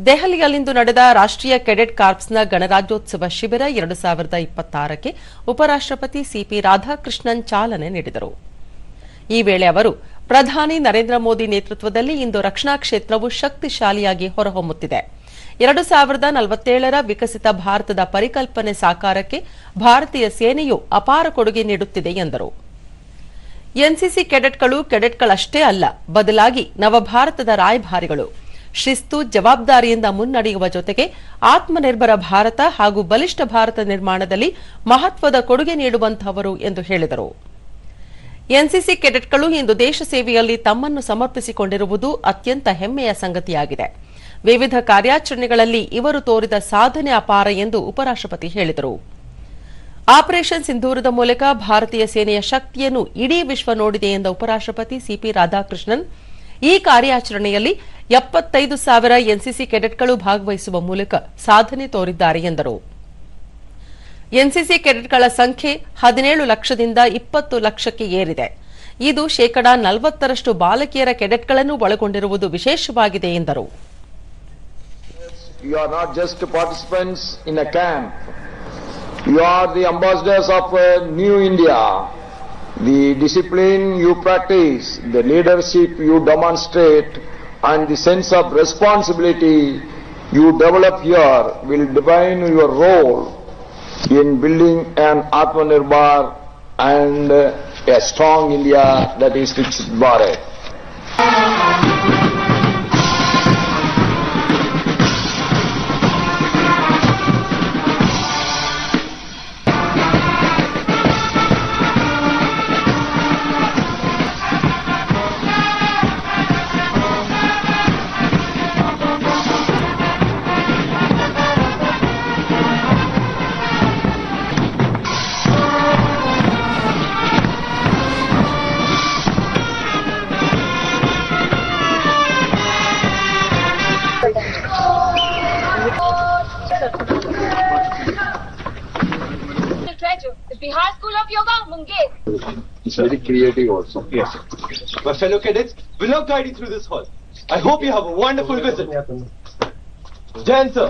ದೆಹಲಿಯಲ್ಲಿಂದು ನಡೆದ ರಾಷ್ಟ್ರೀಯ ಕೆಡೆಟ್ ಕಾರ್ಪ್ಸ್ನ ಗಣರಾಜ್ಯೋತ್ಸವ ಶಿಬಿರ 2026ಕ್ಕೆ ಉಪರಾಷ್ಟ್ರಪತಿ ಸಿಪಿ ರಾಧಾಕೃಷ್ಣನ್ ಚಾಲನೆ ನೀಡಿದರು. ಈ ವೇಳೆ ಅವರು ಪ್ರಧಾನಿ ನರೇಂದ್ರ ಮೋದಿ ನೇತೃತ್ವದಲ್ಲಿ ಇಂದು ರಕ್ಷಣಾ ಕ್ಷೇತ್ರವು ಶಕ್ತಿಶಾಲಿಯಾಗಿ ಹೊರಹೊಮ್ಮುತ್ತಿದೆ. 2047ರ ವಿಕಸಿತ ಭಾರತದ ಪರಿಕಲ್ಪನೆ ಸಾಕಾರಕ್ಕೆ ಭಾರತೀಯ ಸೇನೆಯು ಅಪಾರ ಕೊಡುಗೆ ನೀಡುತ್ತಿದೆ ಎಂದರು. ಎನ್ಸಿಸಿ ಕೆಡೆಟ್ಗಳಷ್ಟೇ ಅಲ್ಲ, ಬದಲಾಗಿ ನವಭಾರತದ ರಾಯಭಾರಿಗಳು. ಶಿಸ್ತು, ಜವಾಬ್ದಾರಿಯಿಂದ ಮುನ್ನಡೆಯುವ ಜೊತೆಗೆ ಆತ್ಮನಿರ್ಭರ ಭಾರತ ಹಾಗೂ ಬಲಿಷ್ಠ ಭಾರತ ನಿರ್ಮಾಣದಲ್ಲಿ ಮಹತ್ವದ ಕೊಡುಗೆ ನೀಡುವಂತಹವರು ಎಂದು ಹೇಳಿದರು. ಎನ್ಸಿಸಿ ಕೆಡೆಟ್ಗಳು ಇಂದು ದೇಶ ಸೇವೆಯಲ್ಲಿ ತಮ್ಮನ್ನು ಸಮರ್ಪಿಸಿಕೊಂಡಿರುವುದು ಅತ್ಯಂತ ಹೆಮ್ಮೆಯ ಸಂಗತಿಯಾಗಿದೆ. ವಿವಿಧ ಕಾರ್ಯಾಚರಣೆಗಳಲ್ಲಿ ಇವರು ತೋರಿದ ಸಾಧನೆ ಅಪಾರ ಎಂದು ಉಪರಾಷ್ಟ್ರಪತಿ ಹೇಳಿದರು. ಆಪರೇಷನ್ ಸಿಂಧೂರದ ಮೂಲಕ ಭಾರತೀಯ ಸೇನೆಯ ಶಕ್ತಿಯನ್ನು ಇಡೀ ವಿಶ್ವ ನೋಡಿದೆ ಎಂದ ಉಪರಾಷ್ಟ್ರಪತಿ ಸಿಪಿ ರಾಧಾಕೃಷ್ಣನ್, ಈ ಕಾರ್ಯಾಚರಣೆಯಲ್ಲಿ 75,000 ಎನ್ಸಿಸಿ ಕೆಡೆಟ್ಗಳು ಭಾಗವಹಿಸುವ ಮೂಲಕ ಸಾಧನೆ ತೋರಿದ್ದಾರೆ ಎಂದರು. ಎನ್ಸಿಸಿ ಕೆಡೆಟ್ಗಳ ಸಂಖ್ಯೆ 17 ಲಕ್ಷದಿಂದ 20 ಲಕ್ಷಕ್ಕೆ ಏರಿದೆ. ಇದು ಶೇಕಡಾ 40ರಷ್ಟು ಬಾಲಕಿಯರ ಕೆಡೆಟ್ಗಳನ್ನು ಒಳಗೊಂಡಿರುವುದು ವಿಶೇಷವಾಗಿದೆ ಎಂದರು. You are not just participants in a camp. You are the ambassadors of a new India. The discipline you practice, the leadership you demonstrate, and the sense of responsibility you develop here will define your role in building an Atmanirbhar and a strong India, that is Viksit Bharat. Bihar School of Yoga, Munger. It's very creative also. Yes. My fellow cadets, we'll now guide you through this hall. I hope you have a wonderful visit. Jan sir.